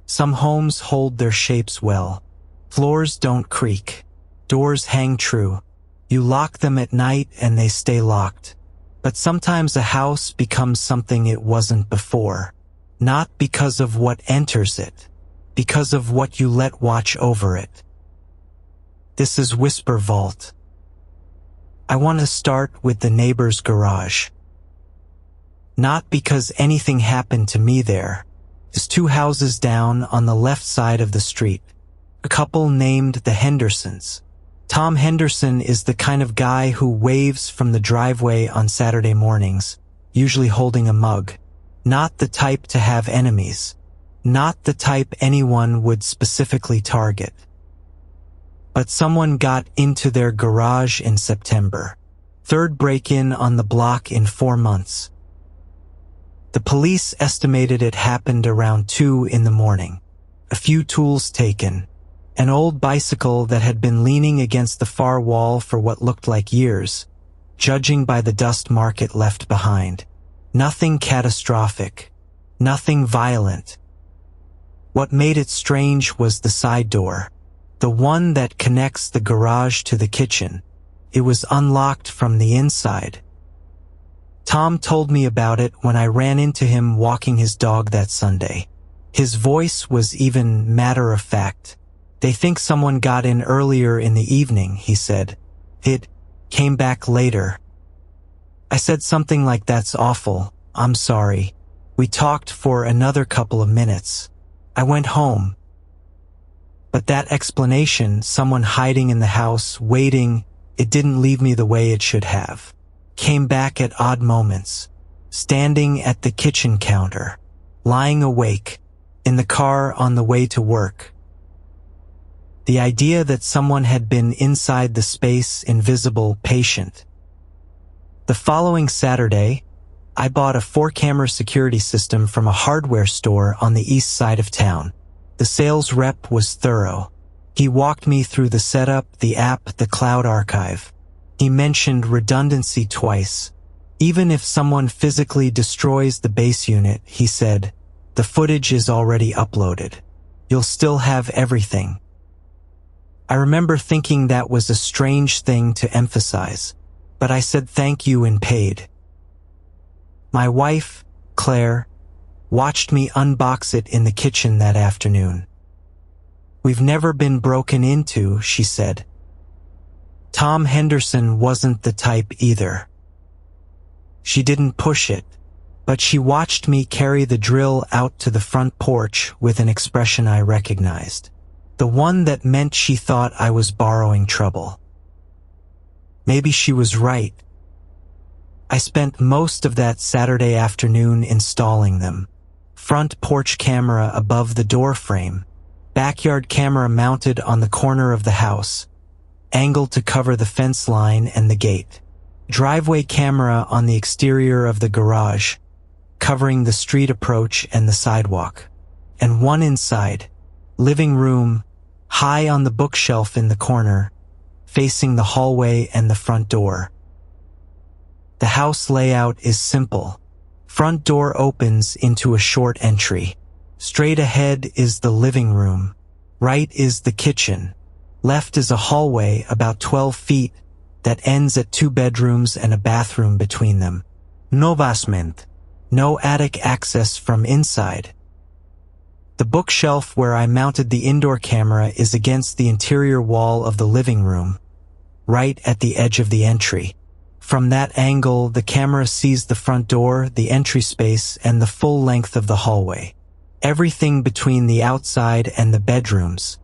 Some homes hold their shapes well. Floors don't creak. Doors hang true. You lock them at night and they stay locked. But sometimes a house becomes something it wasn't before. Not because of what enters it, because of what you let watch over it. This is Whisper Vault. I want to start with the neighbor's garage. Not because anything happened to me there. It's 2 houses down on the left side of the street. A couple named the Hendersons. Tom Henderson is the kind of guy who waves from the driveway on Saturday mornings, usually holding a mug. Not the type to have enemies. Not the type anyone would specifically target. But someone got into their garage in September. 3rd break-in on the block in 4 months. The police estimated it happened around 2 in the morning. A few tools taken. An old bicycle that had been leaning against the far wall for what looked like years, judging by the dust mark it left behind. Nothing catastrophic. Nothing violent. What made it strange was the side door. The one that connects the garage to the kitchen. It was unlocked from the inside. Tom told me about it when I ran into him walking his dog that Sunday. His voice was even matter-of-fact. They think someone got in earlier in the evening, he said. It came back later. I said something like, "That's awful. I'm sorry." We talked for another couple of minutes. I went home. But that explanation, someone hiding in the house, waiting, it didn't leave me the way it should have. Came back at odd moments. Standing at the kitchen counter. Lying awake. In the car on the way to work. The idea that someone had been inside the space, invisible, patient. The following Saturday, I bought a 4-camera security system from a hardware store on the east side of town. The sales rep was thorough. He walked me through the setup, the app, the cloud archive. He mentioned redundancy twice. Even if someone physically destroys the base unit, he said, the footage is already uploaded. You'll still have everything. I remember thinking that was a strange thing to emphasize, but I said thank you and paid. My wife, Claire, watched me unbox it in the kitchen that afternoon. "We've never been broken into," she said. Tom Henderson wasn't the type either. She didn't push it, but she watched me carry the drill out to the front porch with an expression I recognized. The one that meant she thought I was borrowing trouble. Maybe she was right. I spent most of that Saturday afternoon installing them. Front porch camera above the door frame. Backyard camera mounted on the corner of the house, angled to cover the fence line and the gate. Driveway camera on the exterior of the garage, covering the street approach and the sidewalk. And one inside, living room, high on the bookshelf in the corner, facing the hallway and the front door. The house layout is simple. Front door opens into a short entry. Straight ahead is the living room. Right is the kitchen. Left is a hallway about 12 feet that ends at 2 bedrooms and a bathroom between them. No basement. No attic access from inside. The bookshelf where I mounted the indoor camera is against the interior wall of the living room, right at the edge of the entry. From that angle, the camera sees the front door, the entry space, and the full length of the hallway. Everything between the outside and the bedrooms.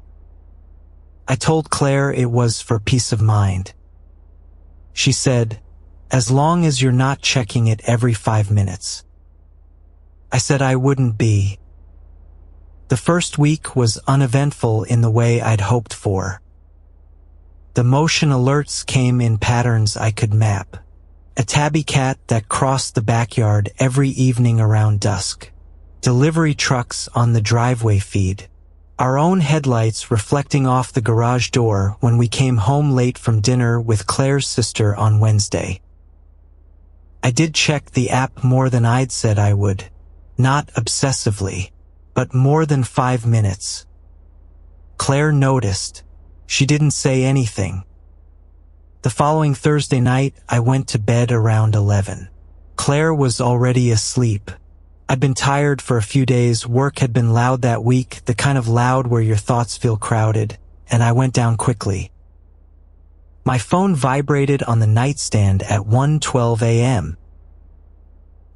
I told Claire it was for peace of mind. She said, "As long as you're not checking it every 5 minutes." I said I wouldn't be. The first week was uneventful in the way I'd hoped for. The motion alerts came in patterns I could map. A tabby cat that crossed the backyard every evening around dusk. Delivery trucks on the driveway feed. Our own headlights reflecting off the garage door when we came home late from dinner with Claire's sister on Wednesday. I did check the app more than I'd said I would. Not obsessively, but more than 5 minutes. Claire noticed. She didn't say anything. The following Thursday night, I went to bed around 11. Claire was already asleep. I'd been tired for a few days, work had been loud that week, the kind of loud where your thoughts feel crowded, and I went down quickly. My phone vibrated on the nightstand at 1:12 a.m.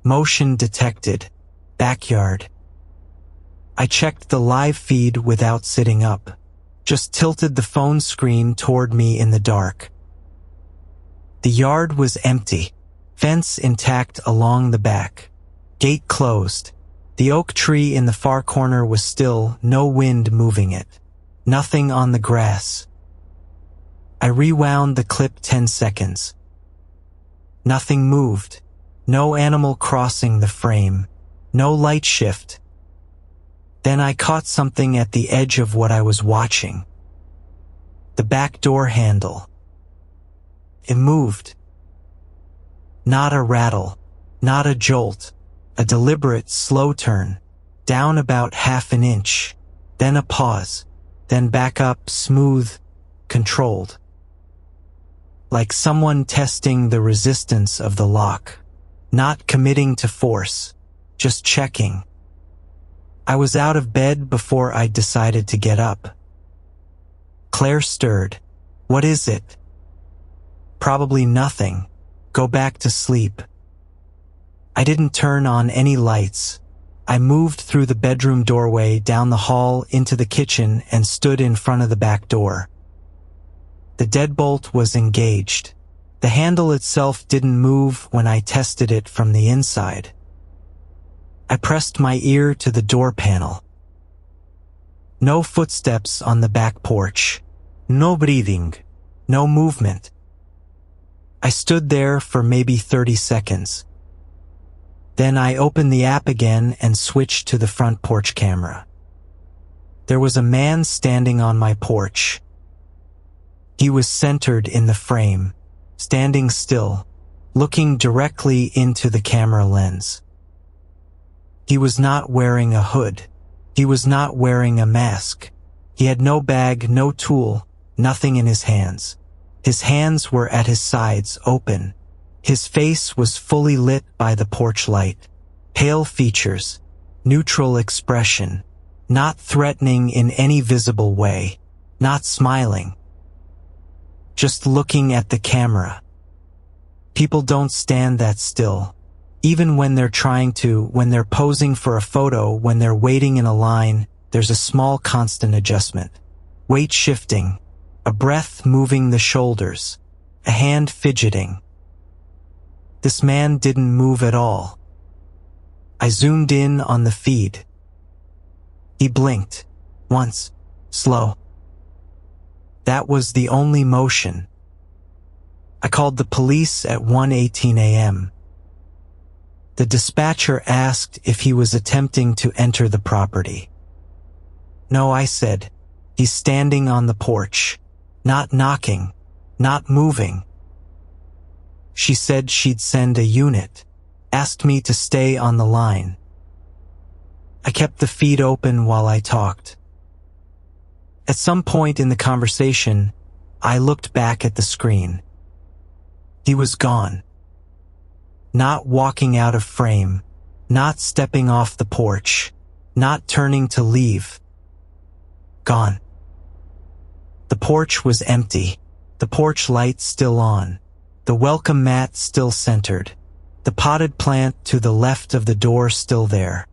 Motion detected. Backyard. I checked the live feed without sitting up. Just tilted the phone screen toward me in the dark. The yard was empty. Fence intact along the back. Gate closed. The oak tree in the far corner was still, no wind moving it. Nothing on the grass. I rewound the clip 10 seconds. Nothing moved. No animal crossing the frame. No light shift. Then I caught something at the edge of what I was watching. The back door handle. It moved. Not a rattle. Not a jolt. A deliberate, slow turn. Down about half an inch. Then a pause. Then back up, smooth, controlled. Like someone testing the resistance of the lock. Not committing to force. Just checking. I was out of bed before I decided to get up. Claire stirred. What is it? Probably nothing. Go back to sleep. I didn't turn on any lights. I moved through the bedroom doorway, down the hall, into the kitchen, and stood in front of the back door. The deadbolt was engaged. The handle itself didn't move when I tested it from the inside. I pressed my ear to the door panel. No footsteps on the back porch. No breathing. No movement. I stood there for maybe 30 seconds. Then I opened the app again and switched to the front porch camera. There was a man standing on my porch. He was centered in the frame, standing still, looking directly into the camera lens. He was not wearing a hood. He was not wearing a mask. He had no bag, no tool, nothing in his hands. His hands were at his sides, open. His face was fully lit by the porch light. Pale features, neutral expression, not threatening in any visible way, not smiling. Just looking at the camera. People don't stand that still. Even when they're trying to, when they're posing for a photo, when they're waiting in a line, there's a small constant adjustment. Weight shifting, a breath moving the shoulders, a hand fidgeting. This man didn't move at all. I zoomed in on the feed. He blinked. Once. Slow. That was the only motion. I called the police at 1:18 a.m. The dispatcher asked if he was attempting to enter the property. No, I said. He's standing on the porch. Not knocking. Not moving. She said she'd send a unit. Asked me to stay on the line. I kept the feed open while I talked. At some point in the conversation, I looked back at the screen. He was gone. Not walking out of frame, not stepping off the porch, not turning to leave. Gone. The porch was empty, the porch light still on, the welcome mat still centered, the potted plant to the left of the door still there.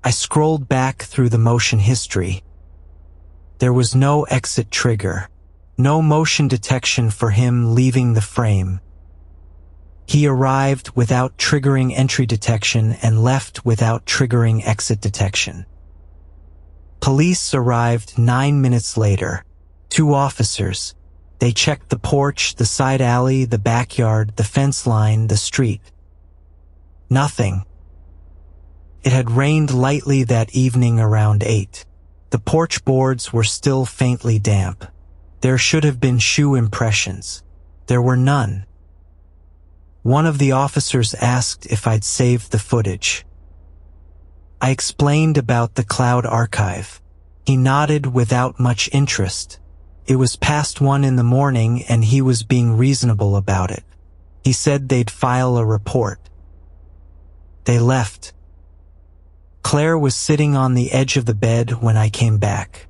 I scrolled back through the motion history. There was no exit trigger, no motion detection for him leaving the frame. He arrived without triggering entry detection and left without triggering exit detection. Police arrived 9 minutes later. 2 officers. They checked the porch, the side alley, the backyard, the fence line, the street. Nothing. It had rained lightly that evening around 8. The porch boards were still faintly damp. There should have been shoe impressions. There were none. One of the officers asked if I'd saved the footage. I explained about the cloud archive. He nodded without much interest. It was past 1 in the morning and he was being reasonable about it. He said they'd file a report. They left. Claire was sitting on the edge of the bed when I came back.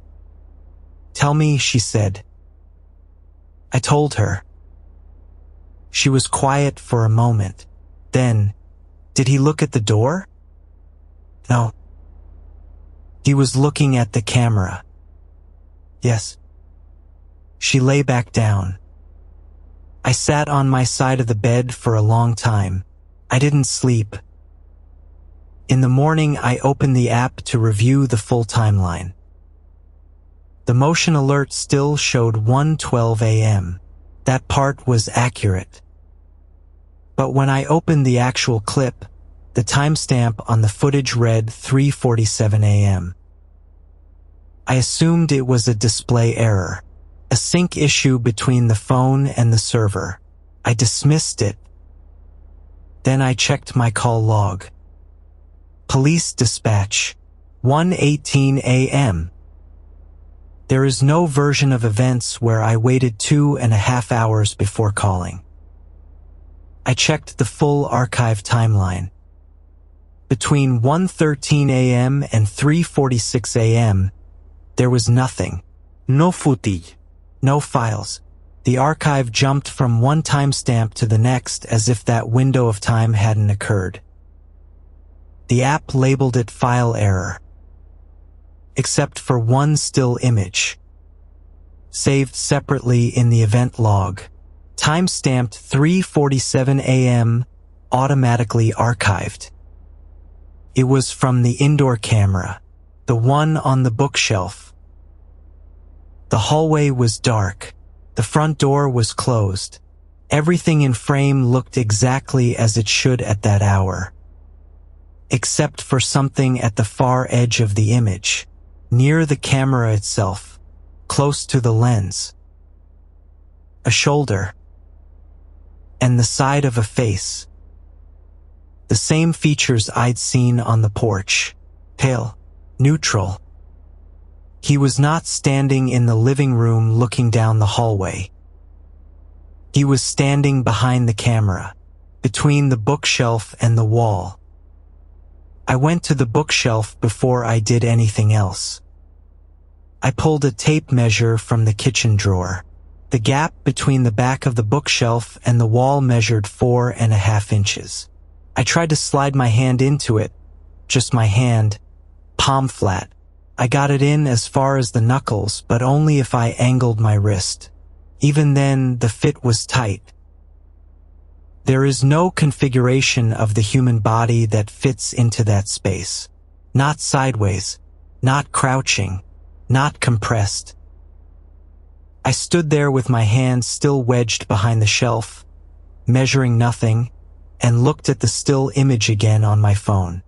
"Tell me," she said. I told her. She was quiet for a moment. Then, "Did he look at the door?" "No." "He was looking at the camera." "Yes." She lay back down. I sat on my side of the bed for a long time. I didn't sleep. In the morning, I opened the app to review the full timeline. The motion alert still showed 1:12 a.m. That part was accurate. But when I opened the actual clip, the timestamp on the footage read 3:47 a.m. I assumed it was a display error, a sync issue between the phone and the server. I dismissed it. Then I checked my call log. Police dispatch, 1:18 a.m. There is no version of events where I waited 2.5 hours before calling. I checked the full archive timeline. Between 1:13 a.m. and 3:46 a.m., there was nothing. No footage. No files. The archive jumped from one timestamp to the next as if that window of time hadn't occurred. The app labeled it file error, except for one still image, saved separately in the event log, timestamped 3:47 a.m., automatically archived. It was from the indoor camera, the one on the bookshelf. The hallway was dark. The front door was closed. Everything in frame looked exactly as it should at that hour, except for something at the far edge of the image, near the camera itself, close to the lens. A shoulder, and the side of a face. The same features I'd seen on the porch, pale, neutral. He was not standing in the living room looking down the hallway. He was standing behind the camera, between the bookshelf and the wall. I went to the bookshelf before I did anything else. I pulled a tape measure from the kitchen drawer. The gap between the back of the bookshelf and the wall measured 4.5 inches. I tried to slide my hand into it, just my hand, palm flat. I got it in as far as the knuckles, but only if I angled my wrist. Even then, the fit was tight. There is no configuration of the human body that fits into that space. Not sideways, not crouching, not compressed. I stood there with my hand still wedged behind the shelf, measuring nothing, and looked at the still image again on my phone.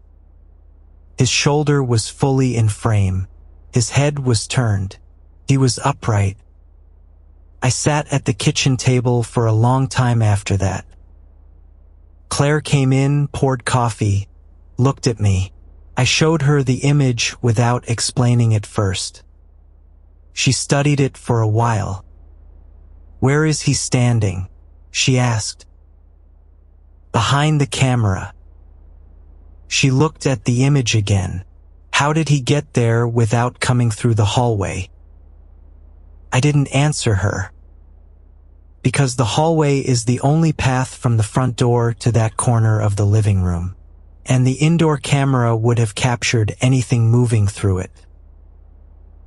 His shoulder was fully in frame. His head was turned. He was upright. I sat at the kitchen table for a long time after that. Claire came in, poured coffee, looked at me. I showed her the image without explaining it first. She studied it for a while. "Where is he standing?" she asked. "Behind the camera." She looked at the image again. How did he get there without coming through the hallway? I didn't answer her. Because the hallway is the only path from the front door to that corner of the living room, and the indoor camera would have captured anything moving through it.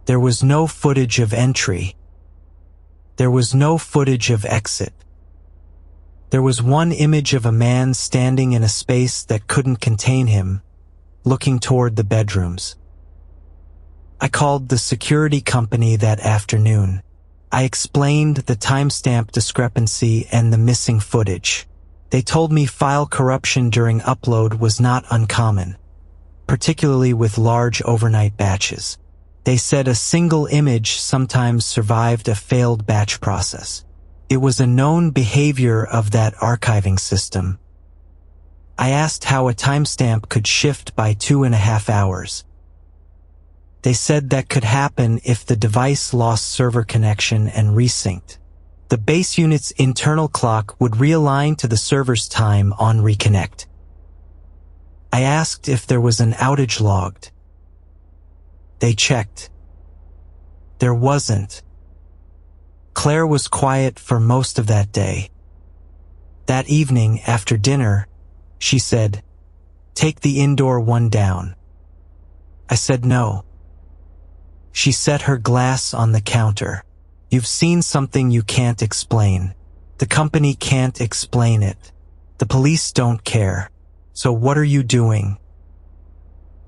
There was no footage of entry. There was no footage of exit. There was one image of a man standing in a space that couldn't contain him, looking toward the bedrooms. I called the security company that afternoon. I explained the timestamp discrepancy and the missing footage. They told me file corruption during upload was not uncommon, particularly with large overnight batches. They said a single image sometimes survived a failed batch process. It was a known behavior of that archiving system. I asked how a timestamp could shift by 2.5 hours. They said that could happen if the device lost server connection and resynced. The base unit's internal clock would realign to the server's time on reconnect. I asked if there was an outage logged. They checked. There wasn't. Claire was quiet for most of that day. That evening, after dinner, she said, "Take the indoor one down." I said no. She set her glass on the counter. "You've seen something you can't explain. The company can't explain it. The police don't care. So what are you doing?"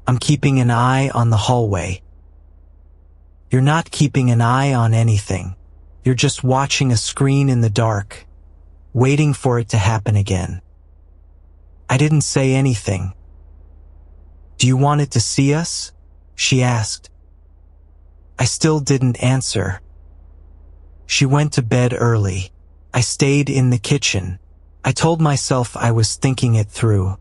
"I'm keeping an eye on the hallway." "You're not keeping an eye on anything. You're just watching a screen in the dark, waiting for it to happen again." I didn't say anything. "Do you want it to see us?" she asked. I still didn't answer. She went to bed early. I stayed in the kitchen. I told myself I was thinking it through.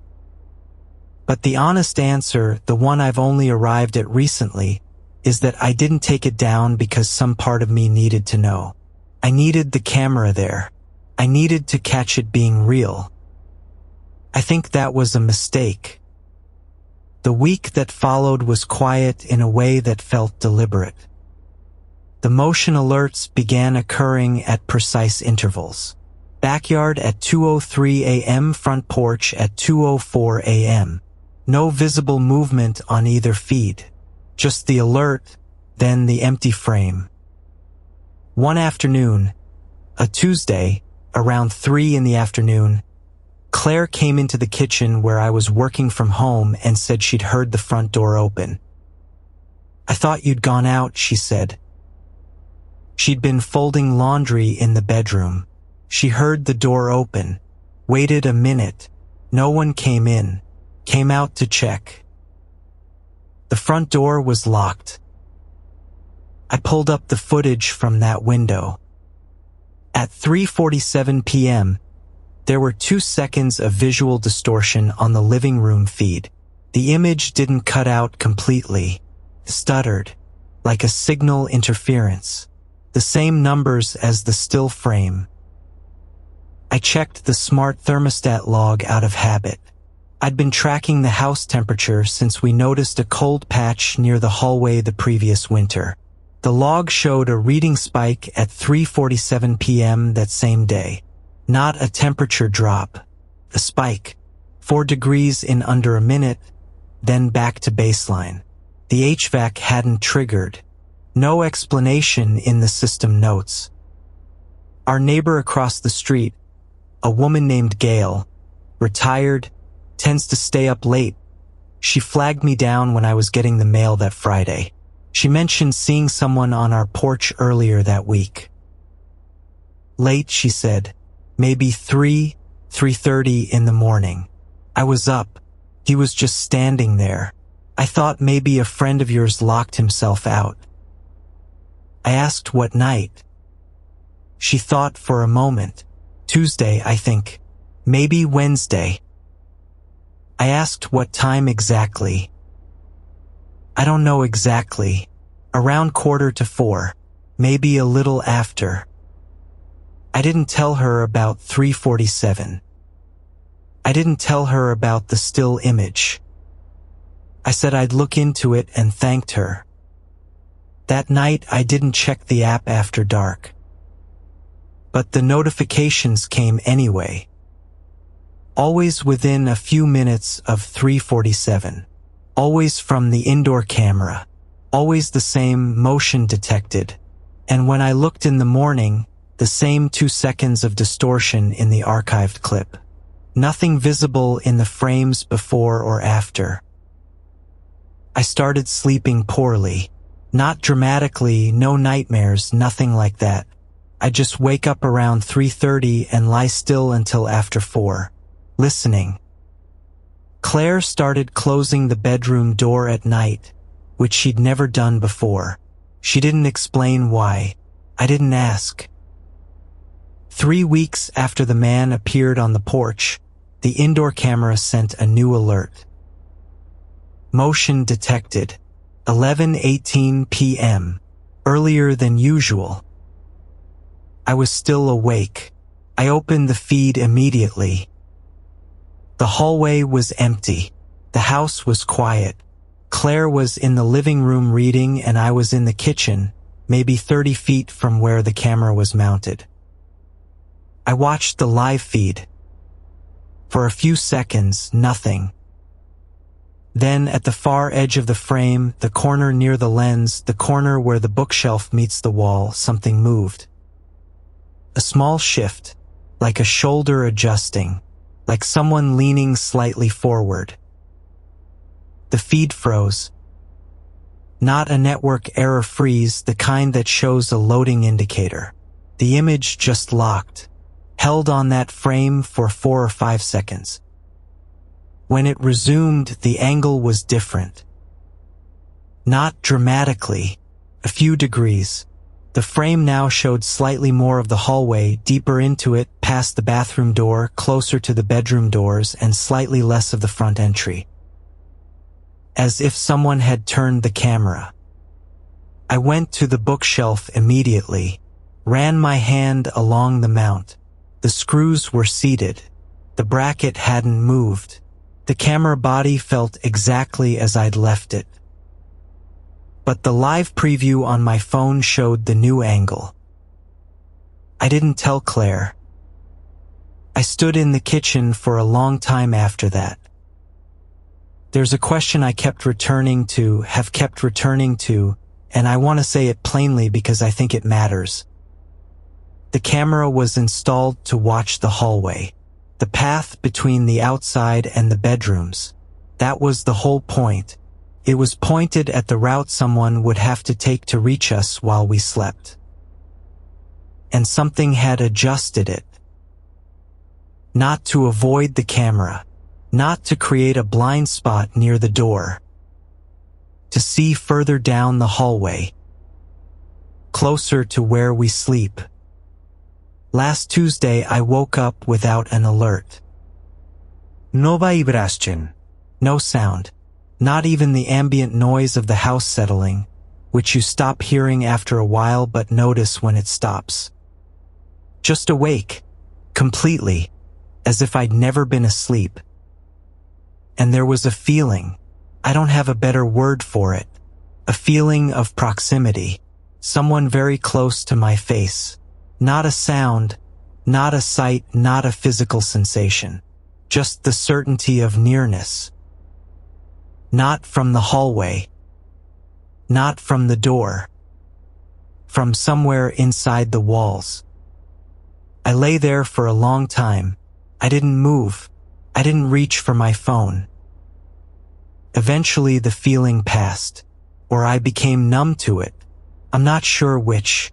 But the honest answer, the one I've only arrived at recently, is that I didn't take it down because some part of me needed to know. I needed the camera there. I needed to catch it being real. I think that was a mistake. The week that followed was quiet in a way that felt deliberate. The motion alerts began occurring at precise intervals. Backyard at 2:03 a.m., front porch at 2:04 a.m. No visible movement on either feed. Just the alert, then the empty frame. One afternoon, a Tuesday, around 3 in the afternoon, Claire came into the kitchen where I was working from home and said she'd heard the front door open. "I thought you'd gone out," she said. She'd been folding laundry in the bedroom. She heard the door open, waited a minute. No one came in, came out to check. The front door was locked. I pulled up the footage from that window. At 3:47 p.m., there were 2 seconds of visual distortion on the living room feed. The image didn't cut out completely, stuttered, like a signal interference. The same numbers as the still frame. I checked the smart thermostat log out of habit. I'd been tracking the house temperature since we noticed a cold patch near the hallway the previous winter. The log showed a reading spike at 3:47 p.m. that same day. Not a temperature drop. A spike. 4 degrees in under a minute, then back to baseline. The HVAC hadn't triggered. No explanation in the system notes. Our neighbor across the street, a woman named Gail, retired, tends to stay up late. She flagged me down when I was getting the mail that Friday. She mentioned seeing someone on our porch earlier that week. Late, she said. Maybe 3:30 in the morning. I was up. He was just standing there. I thought maybe a friend of yours locked himself out. I asked what night. She thought for a moment. Tuesday, I think. Maybe Wednesday. I asked what time exactly. I don't know exactly. Around 3:45, maybe a little after. I didn't tell her about 3:47. I didn't tell her about the still image. I said I'd look into it and thanked her. That night I didn't check the app after dark. But the notifications came anyway. Always within a few minutes of 3:47. Always from the indoor camera. Always the same motion detected. And when I looked in the morning, the same 2 seconds of distortion in the archived clip. Nothing visible in the frames before or after. I started sleeping poorly. Not dramatically, no nightmares, nothing like that. I just wake up around 3:30 and lie still until after 4, listening. Claire started closing the bedroom door at night, which she'd never done before. She didn't explain why. I didn't ask. 3 weeks after the man appeared on the porch, the indoor camera sent a new alert. Motion detected. 11:18 p.m. Earlier than usual. I was still awake. I opened the feed immediately. The hallway was empty. The house was quiet. Claire was in the living room reading and I was in the kitchen, maybe 30 feet from where the camera was mounted. I watched the live feed. For a few seconds, nothing. Then at the far edge of the frame, the corner near the lens, the corner where the bookshelf meets the wall, something moved. A small shift, like a shoulder adjusting, like someone leaning slightly forward. The feed froze. Not a network error freeze, the kind that shows a loading indicator. The image just locked, held on that frame for 4 or 5 seconds. When it resumed, the angle was different. Not dramatically, a few degrees. The frame now showed slightly more of the hallway, deeper into it, past the bathroom door, closer to the bedroom doors, and slightly less of the front entry. As if someone had turned the camera. I went to the bookshelf immediately, ran my hand along the mount. The screws were seated. The bracket hadn't moved. The camera body felt exactly as I'd left it. But the live preview on my phone showed the new angle. I didn't tell Claire. I stood in the kitchen for a long time after that. There's a question I kept returning to, have kept returning to, and I want to say it plainly because I think it matters. The camera was installed to watch the hallway, the path between the outside and the bedrooms. That was the whole point. It was pointed at the route someone would have to take to reach us while we slept. And something had adjusted it. Not to avoid the camera, not to create a blind spot near the door. To see further down the hallway. Closer to where we sleep. Last Tuesday I woke up without an alert. No vibración. No sound. Not even the ambient noise of the house settling, which you stop hearing after a while but notice when it stops. Just awake, completely, as if I'd never been asleep. And there was a feeling, I don't have a better word for it, a feeling of proximity, someone very close to my face. Not a sound, not a sight, not a physical sensation, just the certainty of nearness. Not from the hallway. Not from the door. From somewhere inside the walls. I lay there for a long time. I didn't move. I didn't reach for my phone. Eventually the feeling passed, or I became numb to it. I'm not sure which.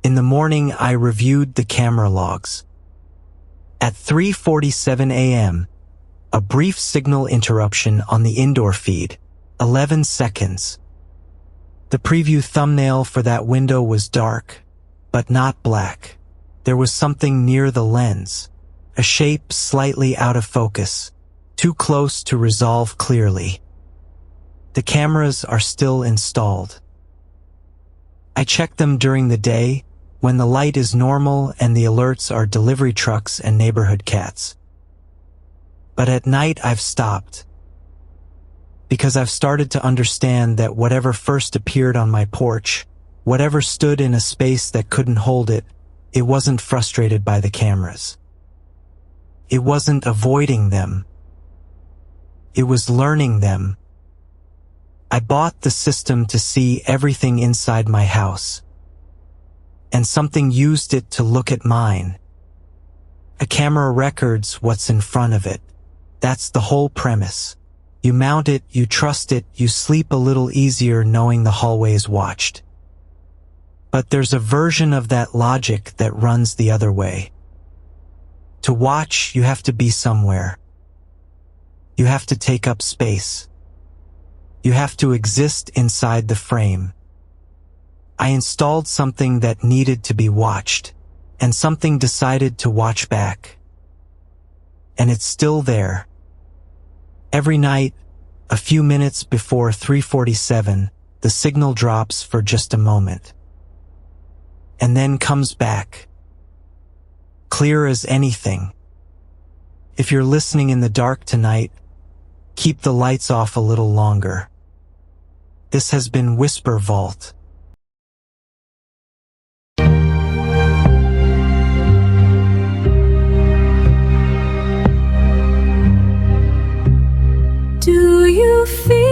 In the morning I reviewed the camera logs. At 3:47 a.m., a brief signal interruption on the indoor feed, 11 seconds. The preview thumbnail for that window was dark, but not black. There was something near the lens, a shape slightly out of focus, too close to resolve clearly. The cameras are still installed. I check them during the day, when the light is normal and the alerts are delivery trucks and neighborhood cats. But at night I've stopped. Because I've started to understand that whatever first appeared on my porch, whatever stood in a space that couldn't hold it, it wasn't frustrated by the cameras. It wasn't avoiding them. It was learning them. I bought the system to see everything inside my house. And something used it to look at mine. A camera records what's in front of it. That's the whole premise. You mount it, you trust it, you sleep a little easier knowing the hallway is watched. But there's a version of that logic that runs the other way. To watch, you have to be somewhere. You have to take up space. You have to exist inside the frame. I installed something that needed to be watched, and something decided to watch back. and it's still there. Every night, a few minutes before 3:47, the signal drops for just a moment. And then comes back. Clear as anything. If you're listening in the dark tonight, keep the lights off a little longer. This has been Whisper Vault. Do you feel